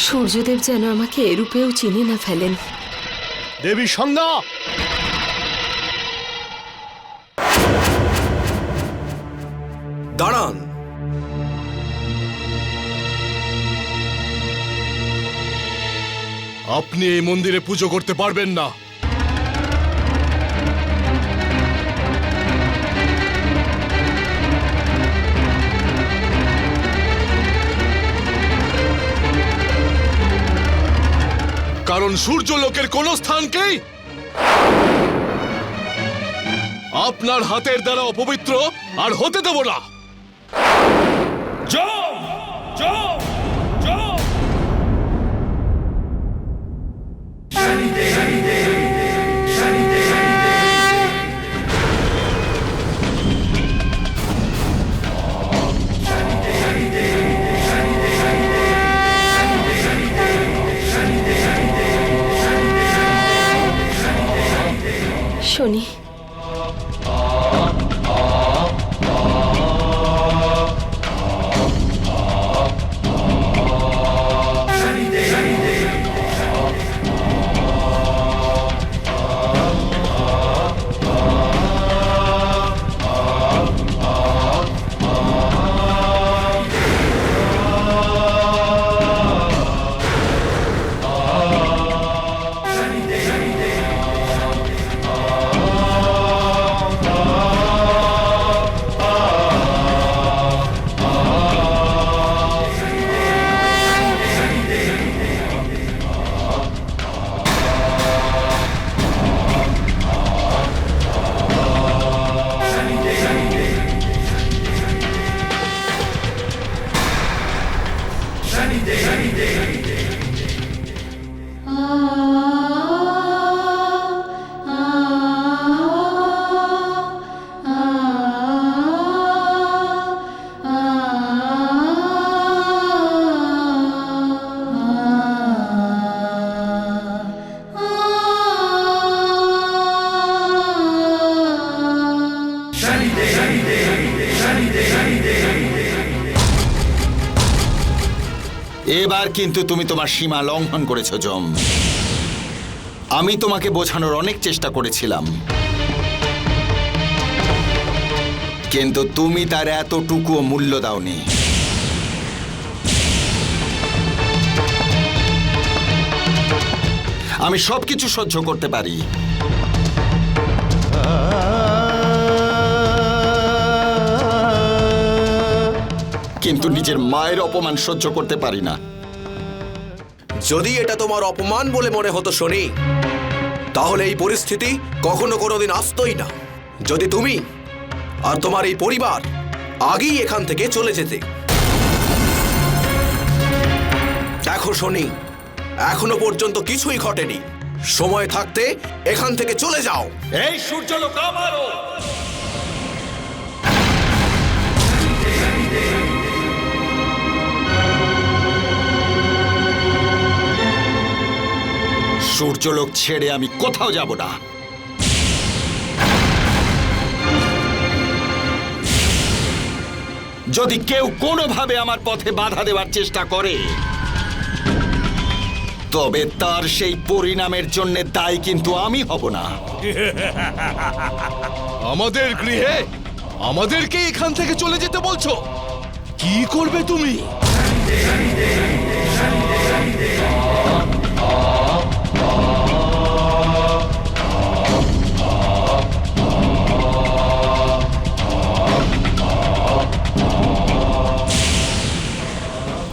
সূর্যদেব যেন আমাকে এরূপেও চিনে না ফেলেন। দেবী সংজ্ঞা, দাঁড়ান। আপনি এই মন্দিরে পুজো করতে পারবেন না। কারণ সূর্যলোকের কোন স্থানকেই আপনার হাতের দ্বারা অপবিত্র আর হতে দেব না। জম জম জম। শনি, এবার কিন্তু তুমি তোমার সীমা লঙ্ঘন করেছো যম। আমি তোমাকে বোঝানোর অনেক চেষ্টা করেছিলাম, কিন্তু তুমি তার এতটুকুও মূল্য দাওনি। আমি সবকিছু সহ্য করতে পারি, কিন্তু নিজের মায়ের অপমান সহ্য করতে পারি না। যদি এটা তোমার অপমান বলে মনে হতো শনি, তাহলে এই পরিস্থিতি কখনো কোনোদিন আসতোই না। যদি তুমি আর তোমার এই পরিবার আগেই এখান থেকে চলে যেতে। দেখো শনি, এখনো পর্যন্ত কিছুই ঘটেনি। সময় থাকতে এখান থেকে চলে যাও। এই সূর্যলোক আমারও। সূর্যলোক ছেড়ে আমি কোথাও যাব না। যদি কেউ কোনোভাবে আমার পথে বাধা দেওয়ার চেষ্টা করে, তবে তার সেই পরিণামের জন্য দায়ী কিন্তু আমি হব না। আমাদের গৃহে আমাদেরকে এখান থেকে চলে যেতে বলছো? কি করবে তুমি?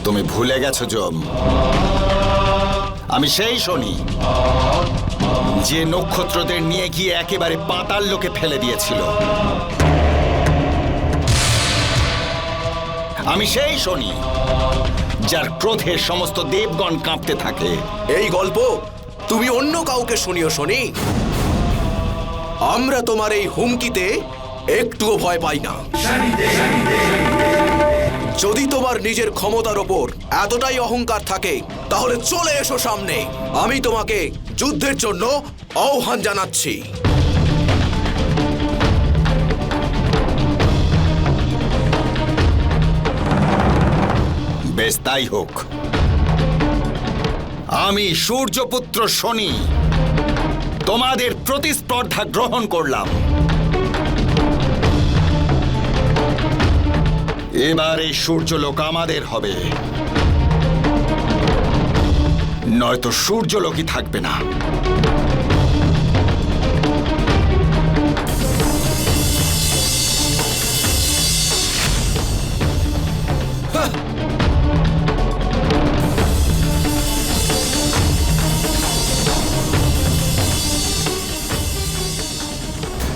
তুমি ভুলে গেছো যম, আমি সেই শনি যে নক্ষত্রদের নিয়ে গিয়ে একেবারে পাতাল লোকে ফেলে দিয়েছিল। আমি সেই শনি যার ক্রোধে সমস্ত দেবগণ কাঁপতে থাকে। এই গল্প তুমি অন্য কাউকে শুনিও শনি। আমরা তোমার এই হুমকিতে একটুও ভয় পাই না। যদি তোমার নিজের ক্ষমতার ওপর এতটাই অহংকার থাকে, তাহলে চলে এসো সামনে। আমি তোমাকে যুদ্ধের জন্য আহ্বান জানাচ্ছি। বেশ, তাই হোক। আমি সূর্যপুত্র শনি তোমাদের প্রতিস্পর্ধা গ্রহণ করলাম। এবার এই সূর্যলোক আমাদের হবে, নয়তো সূর্যলোকই থাকবে না।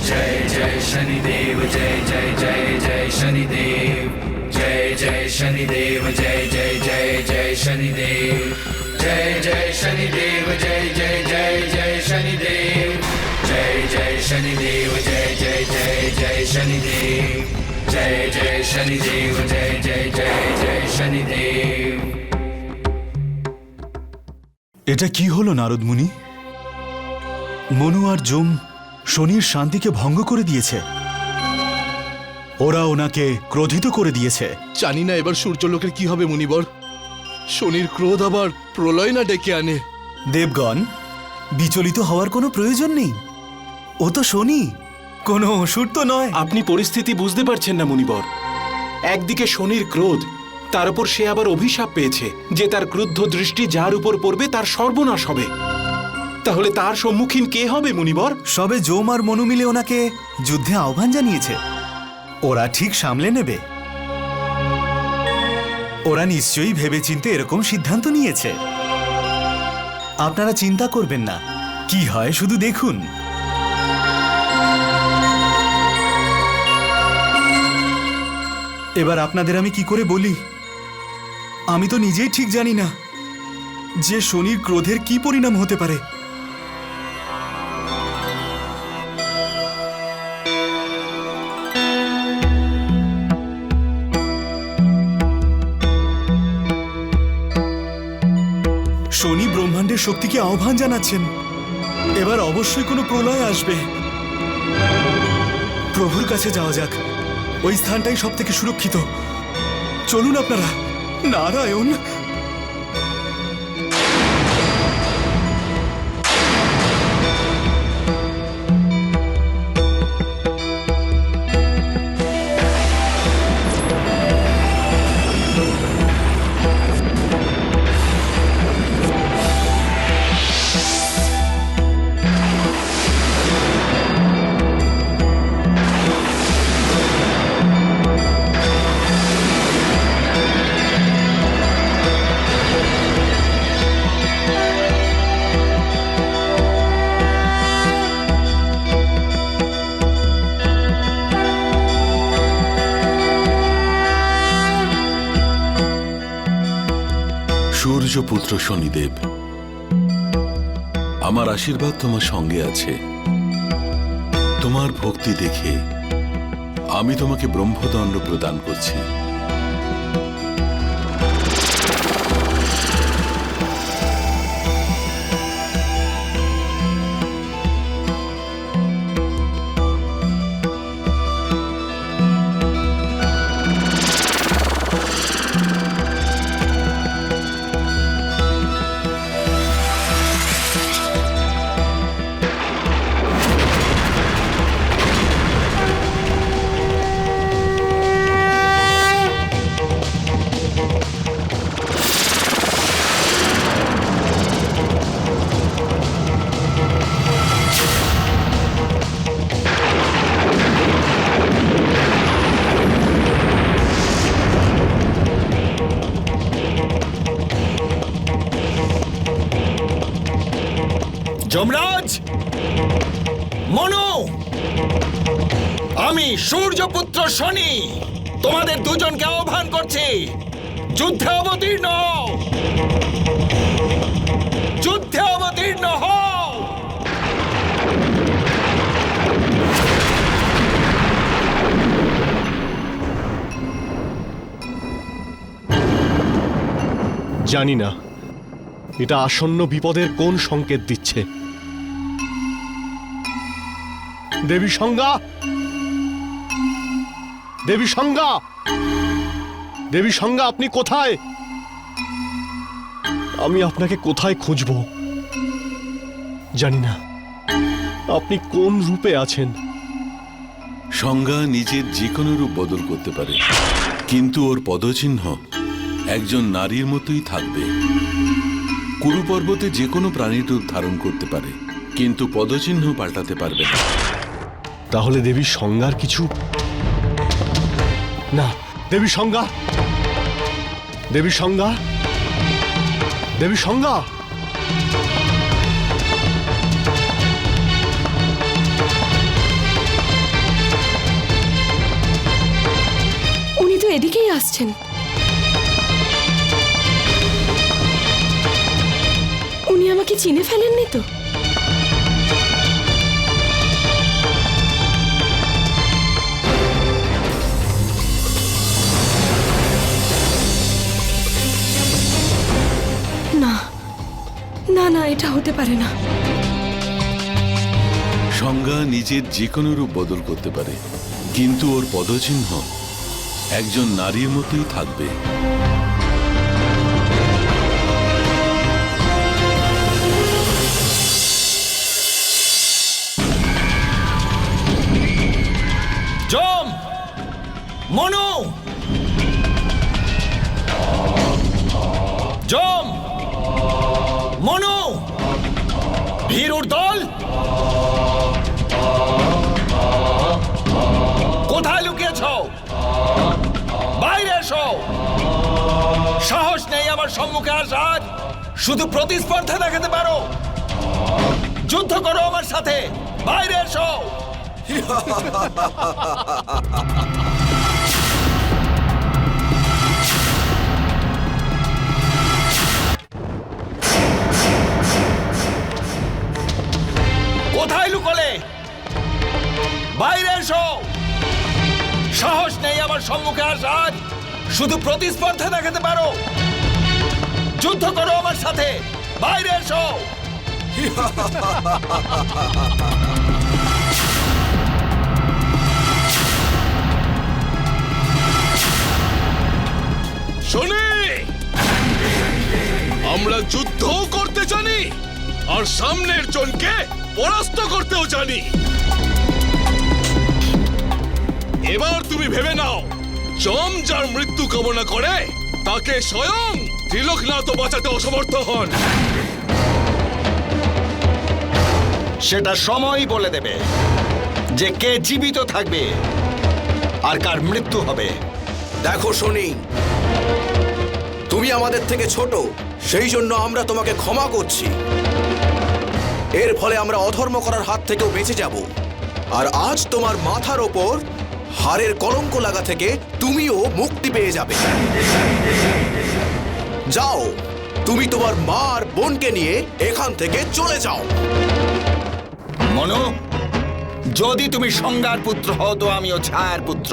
जय जय शनिदेव जय जय जय जय शनिदेव जय जय शनिदेव जय जय जय जय शनिदेव जय जय शनिदेव जय जय जय जय शनिदेव जय जय शनिदेव जय जय जय जय शनिदेव जय जय शनिदेव जय जय जय जय शनिदेव। এটা কি হলো নারদ মুনি? মনু আর যম শনির শান্তিকে ভঙ্গ করে দিয়েছে। ওরা ওনাকে ক্রোধিত করে দিয়েছে। জানি না এবার সূর্যলোকের কি হবে মুনিবর। শনির ক্রোধ আবার প্রলয় না ডেকে আনে। দেবগণ, বিচলিত হওয়ার কোনো প্রয়োজন নেই। ও তো শনি, কোনো অসুর তো নয়। আপনি পরিস্থিতি বুঝতে পারছেন না মুনিবর। একদিকে শনির ক্রোধ, তার উপর সে আবার অভিশাপ পেয়েছে যে তার ক্রুদ্ধ দৃষ্টি যার উপর পড়বে তার সর্বনাশ হবে। তাহলে তার সম্মুখীন কে হবে মুনিবর? সবে যম আর মনু মিলে ওনাকে যুদ্ধে আহ্বান জানিয়েছে। ওরা ঠিক সামলে নেবে। ওরা নিশ্চয়ই ভেবেচিন্তে এরকম সিদ্ধান্ত নিয়েছে। আপনারা চিন্তা করবেন না, কি হয় শুধু দেখুন। এবার আপনাদের আমি কি করে বলি? আমি তো নিজেই ঠিক জানি না যে শনির ক্রোধের কি পরিণাম হতে পারে। শনি ব্রহ্মাণ্ডের শক্তিকে আহ্বান জানাচ্ছেন। এবার অবশ্যই কোনো প্রলয় আসবে। প্রভুর কাছে যাওয়া যাক, ওই স্থানটাই সব থেকে সুরক্ষিত। চলুন আপনারা। নারায়ণ। সূর্যপুত্র শনিদেব, আমার আশীর্বাদ তোমার সঙ্গে আছে। তোমার ভক্তি দেখে আমি তোমাকে ব্রহ্মদণ্ড প্রদান করছি। যমরাজ, মনু, আমি সূর্যপুত্র শনি তোমাদের দুজনকে আহ্বান করছি। যুদ্ধে অবতীর্ণ হও, যুদ্ধে অবতীর্ণ হও। জানি না এটা আসন্ন বিপদের কোন সংকেত দিচ্ছে। দেবী সংজ্ঞা, দেবী সংজ্ঞা, দেবী সংজ্ঞা, আপনি কোথায়? আমি আপনাকে কোথায় খুঁজব জানি না। আপনি কোন রূপে আছেন? সংজ্ঞা নিজের যে কোনো রূপ বদল করতে পারে, কিন্তু ওর পদচিহ্ন একজন নারীর মতোই থাকবে। কুরু পর্বতে যে কোনো প্রাণীর রূপ ধারণ করতে পারে, কিন্তু পদচিহ্ন পাল্টাতে পারবে না। তাহলে দেবী সংজ্ঞার কিছু না। দেবী সংজ্ঞা, দেবী সংজ্ঞা, দেবী সংজ্ঞা। উনি তো এদিকেই আসছেন। উনি আমাকে চিনে ফেলেননি তো? না না না, এটা হতে পারে না। সংজ্ঞা নিজের যে কোনো রূপ বদল করতে পারে, কিন্তু ওর পদচিহ্ন একজন নারীর মতোই থাকবে। জম, মনু, জম, মনু, ভীরুর দল কোথায় লুকিয়েছ? বাইরে এসো। সাহস নেই আমার সম্মুখে আসার? শুধু প্রতিস্পর্ধা দেখাতে পারো? যুদ্ধ করো আমার সাথে। বাইরে এসো। কোথায় লুকোলে? বাইরে এসো। সাহস নেই আমার সম্মুখে আসার? শুধু প্রতিস্পর্ধা দেখাতে পারো? যুদ্ধ করো আমার সাথে। বাইরে এসো। শনি, আমরা যুদ্ধও করতে জানি আর সামনের জনকে পরাস্ত করতেও জানি। এবার তুমি ভেবে নাও, যম যার মৃত্যু কামনা করে তাকে স্বয়ং ত্রিলোকনাথ বাঁচাতে অসমর্থ হন। সেটা সময় বলে দেবে যে কে জীবিত থাকবে আর কার মৃত্যু হবে। দেখো শনি, তুমি আমাদের থেকে ছোট, সেই জন্য আমরা তোমাকে ক্ষমা করছি। এর ফলে আমরা অধর্ম করার হাত থেকেও বেঁচে যাব। আর আজ তোমার মাথার ওপর হাড়ের কলঙ্ক লাগা থেকে তুমিও মুক্তি পেয়ে যাবে। যাও, তুমি তোমার মা আর বোনকে নিয়ে এখান থেকে চলে যাও। মনু, যদি তুমি সংজ্ঞার পুত্র হও তো আমিও ছায়ার পুত্র।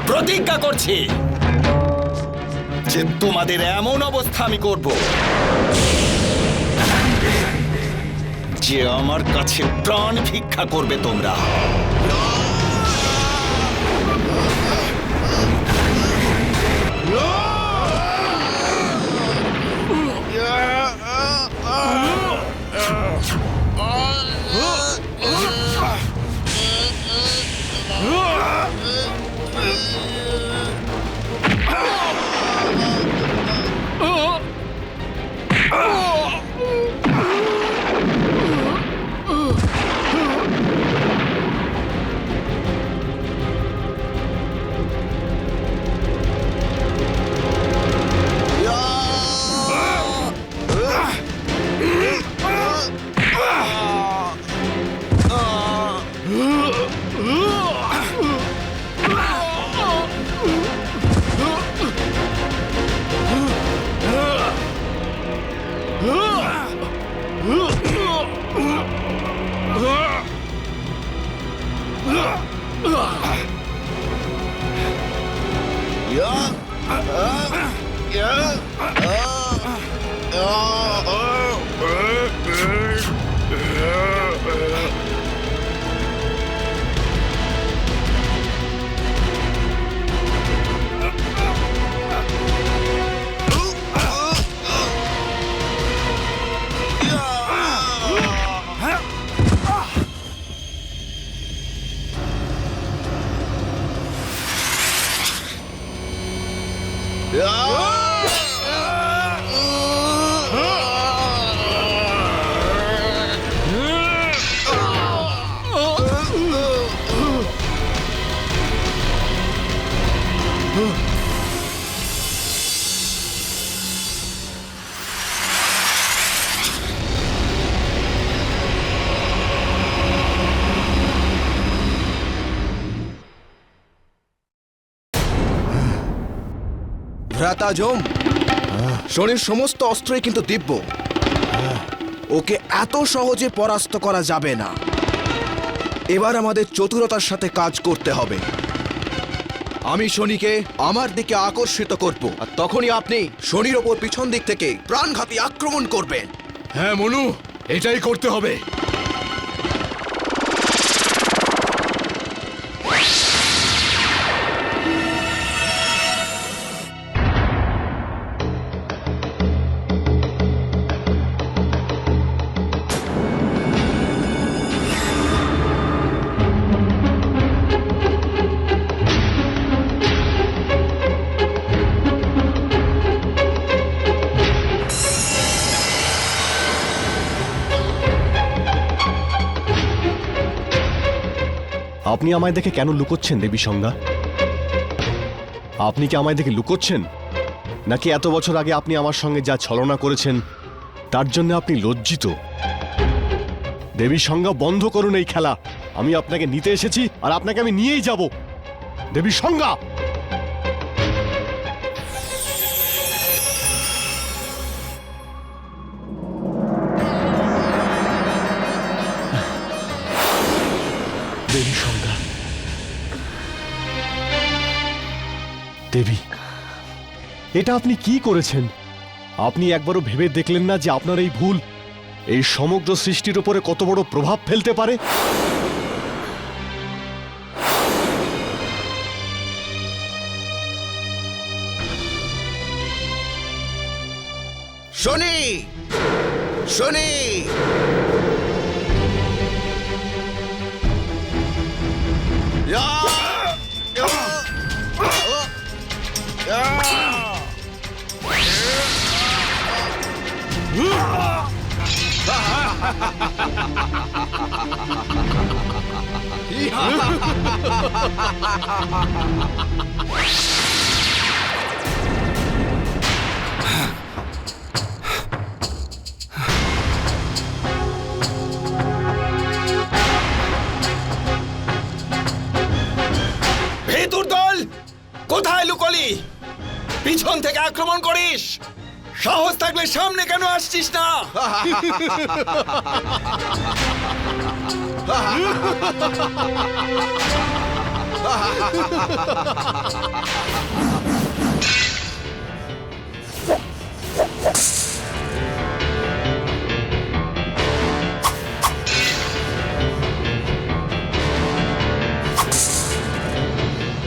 প্রতিজ্ঞা করছি যে তোমাদের এমন অবস্থা আমি করব যে আমার কাছে প্রাণ ভিক্ষা করবে তোমরা। ভ্রাতা জম, শনির সমস্ত অস্ত্রই কিন্তু দিব্য। ওকে এত সহজে পরাস্ত করা যাবে না। এবার আমাদের চতুরতার সাথে কাজ করতে হবে। আমি শনিকে আমার দিকে আকর্ষিত করব, আর তখনই আপনি শনির ওপর পিছন দিক থেকে প্রাণঘাতী আক্রমণ করবেন। হ্যাঁ মনু, এটাই করতে হবে। আপনি আমায় দেখে কেন লুকোচ্ছেন দেবী সংজ্ঞা? আপনি কি আমায় দেখে লুকোচ্ছেন, নাকি এত বছর আগে আপনি আমার সঙ্গে যা ছলনা করেছেন তার জন্য আপনি লজ্জিত? দেবী সংজ্ঞা, বন্ধ করুন এই খেলা। আমি আপনাকে নিতে এসেছি, আর আপনাকে আমি নিয়েই যাব। দেবী সংজ্ঞা! দেবী সংজ্ঞা, দেবী, এটা আপনি কি করেছেন? আপনি একবারও ভেবে দেখলেন না যে আপনার এই ভুল এই সমগ্র সৃষ্টির উপরে কত বড় প্রভাব ফেলতে পারে? শনি, শনি! ভেতুর দল, কোথায় লুকোলি? পিছন থেকে আক্রমণ করিস? সাহস থাকলে সামনে কেন আসছিস না?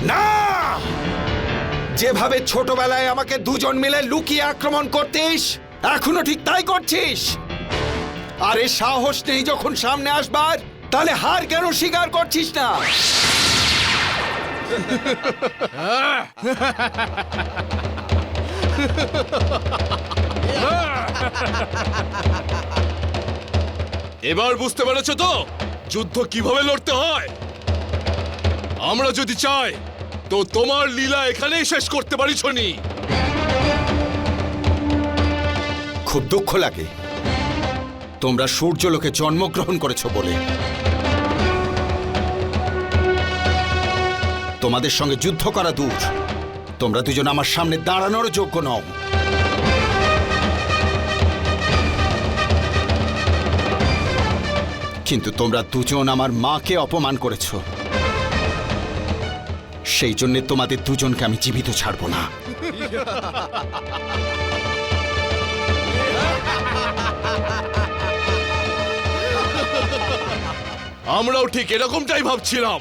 না! যেভাবে ছোটবেলায় আমাকে দুজন মিলে লুকিয়ে আক্রমণ করতিস, এখনো ঠিক তাই করছিস। আরে সাহস নেই যখন সামনে আসবার, তাহলে হার কেন স্বীকার করছিস না? এবার বুঝতে পেরেছো তো যুদ্ধ কিভাবে লড়তে হয়? আমরা যদি চাই তো তোমার লীলা এখানেই শেষ করতে পারি শনি। খুব দুঃখ লাগে তোমরা সূর্যলোকে জন্মগ্রহণ করেছো বলে। তোমাদের সঙ্গে যুদ্ধ করা দূর, তোমরা দুজন আমার সামনে দাঁড়ানোর যোগ্য নও। কিন্তু তোমরা দুজন আমার মাকে অপমান করেছো, সেই জন্য তোমাদের দুজনকে আমি জীবিত ছাড়বো না। আমরাও ঠিক এরকমটাই ভাবছিলাম।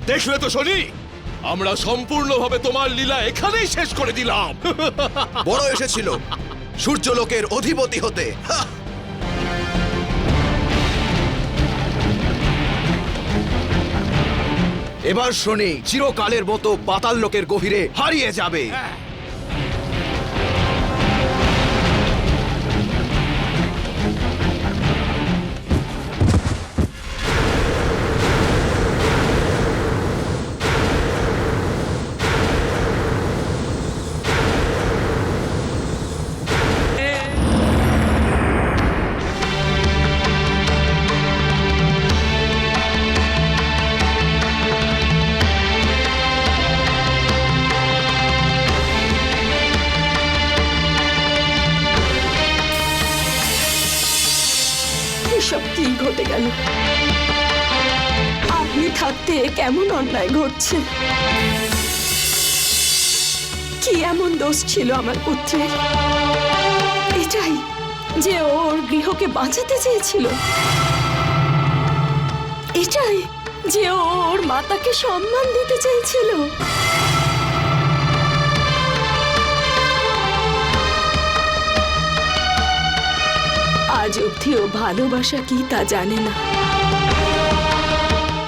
দেখলে তো শনি, আমরা সম্পূর্ণভাবে তোমার লীলা এখানেই শেষ করে দিলাম। বড় এসেছিল সূর্যলোকের অধিপতি হতে। হাহ! এবার শনি চিরকালের মতো পাতাল লোকের গভীরে হারিয়ে যাবে। এসব কি ঘটে গেল? আপনি থাকতে কেমন অন্যায় ঘটছে? কি এমন দোষ ছিল আমার পুত্রের? এটাই যে ওর গৃহকে বাঁচাতে চেয়েছিল? এটাই যে ওর মাতাকে সম্মান দিতে চেয়েছিল? আজ অবধি ও ভালোবাসা কি তা জানে না।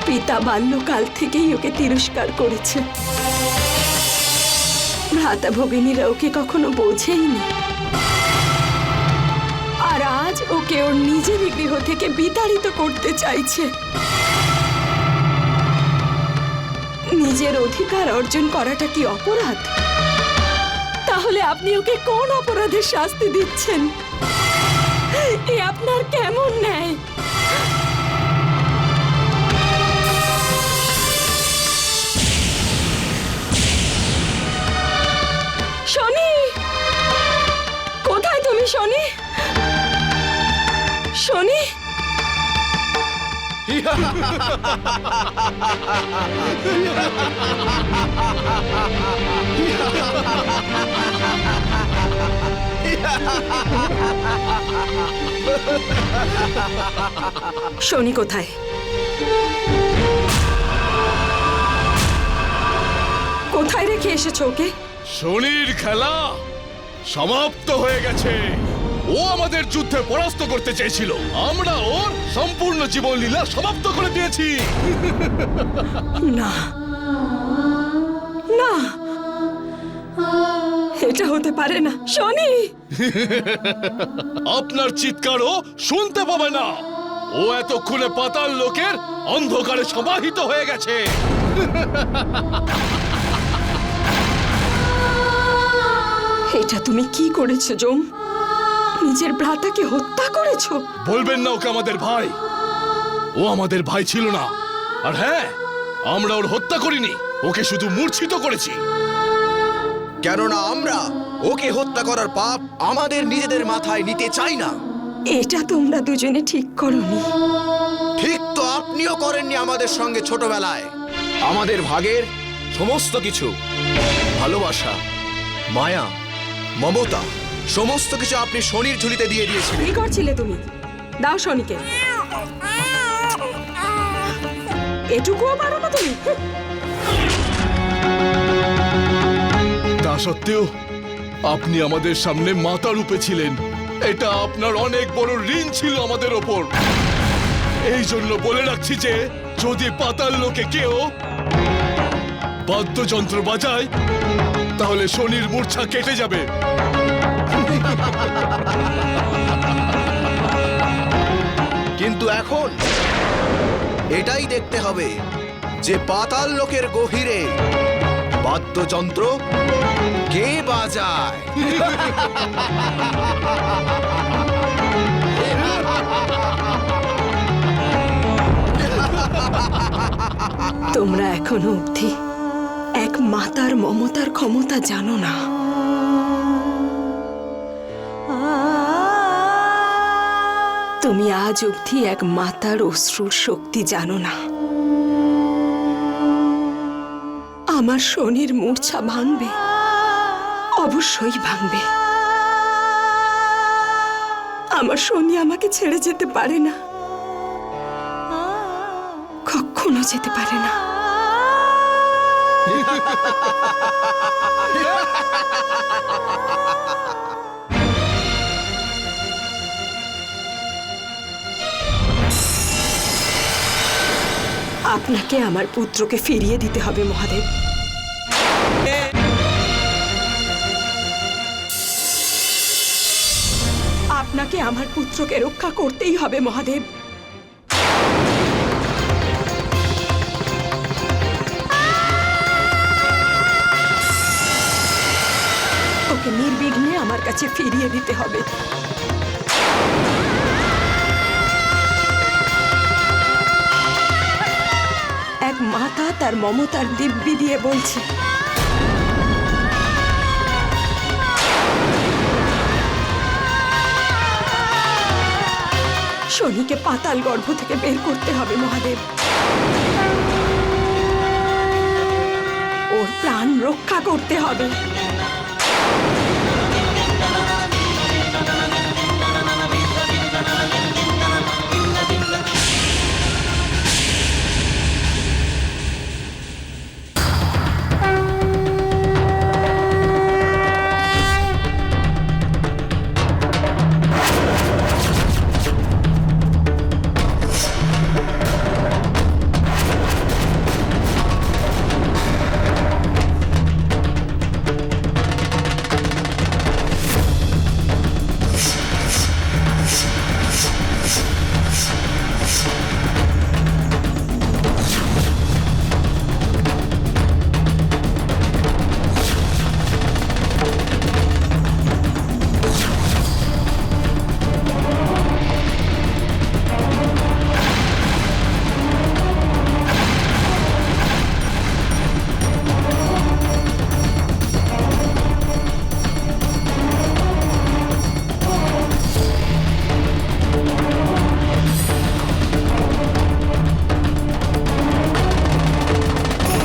পিতা বাল্যকাল থেকেই ওকে তিরস্কার করেছে। ভ্রাতা ভগিনীরা ওকে কখনো বোঝেইনি। আর আজ ওকে ওর নিজের গৃহ থেকে বিতাড়িত করতে চাইছে। নিজের অধিকার অর্জন করাটা কি অপরাধ? তাহলে আপনি ওকে কোন অপরাধের শাস্তি দিচ্ছেন? এ আপনার কেমন ন্যায়? শনি, কোথায় তুমি শনি? শনি, শনি কোথায়? কোথায় রেখে এসেছো ওকে? শনির খেলা সমাপ্ত হয়ে গেছে। ও আমাদের যুদ্ধে পরাস্ত করতে চেয়েছিল, আমরা ওর সম্পূর্ণ জীবন লীলা সমাপ্ত করে দিয়েছি। না না, এটা হতে পারে না শনি। আপনার চিৎকারও শুনতে পাবে না। ও এতক্ষণে পাতাল লোকের অন্ধকারে সমাহিত হয়ে গেছে। এটা তুমি কি করেছো যম? নিজের ভ্রাতাকে হত্যা করেছো? বলবেন না ওকে আমাদের ভাই। ও আমাদের ভাই ছিল না। আর হ্যাঁ, আমরা ওর হত্যা করিনি, ওকে শুধু মূর্ছিত করেছি। কেননা আমরা ওকে হত্যা করার পাপ আমাদের নিজেদের মাথায় নিতে চাই না। এটা তোমরা দুজনে ঠিক করোনি। ঠিক তো আপনিও করেননি আমাদের সঙ্গে ছোটবেলায়। আমাদের ভাগের সমস্ত কিছু, ভালোবাসা, মায়া, মমতা, সমস্ত কিছু আপনি শনির ঝুলিতে দিয়ে দিয়েছিলেন। কি করছিলে তুমি? দাও শনিকে। এটুকুও পারো না তুমি? তা সত্ত্বেও আপনি আমাদের সামনে মাতা রূপে ছিলেন। এটা আপনার অনেক বড় ঋণ ছিল আমাদের ওপর। এই জন্য বলে রাখছি যে যদি পাতাল লোকে কেউ বাদ্যযন্ত্র বাজায় তাহলে শনির মূর্ছা কেটে যাবে। কিন্তু এখন এটাই দেখতে হবে যে পাতাল লোকের গভীরে বাদ্যযন্ত্র কে বাজায়? তোমরা এখনো অবধি এক মাতার মমতার ক্ষমতা জানো না। তুমি আজ অবধি এক মাতার অশ্রুর শক্তি জানো না। আমার শনির মূর্ছা ভাঙবে, অবশ্যই ভাঙবে। আমার শনি আমাকে ছেড়ে যেতে পারে না, কখনো যেতে পারে না। আপনাকে আমার পুত্রকে ফিরিয়ে দিতে হবে মহাদেব। আপনাকে আমার পুত্রকে রক্ষা করতেই হবে মহাদেব। ওকে নির্বিঘ্নে আমার কাছে ফিরিয়ে দিতে হবে। এক মাতা তার মমতার দিব্যি দিয়ে বলছে, শনিকে পাতাল গর্ভ থেকে বের করতে হবে মহাদেব। ওর প্রাণ রক্ষা করতে হবে।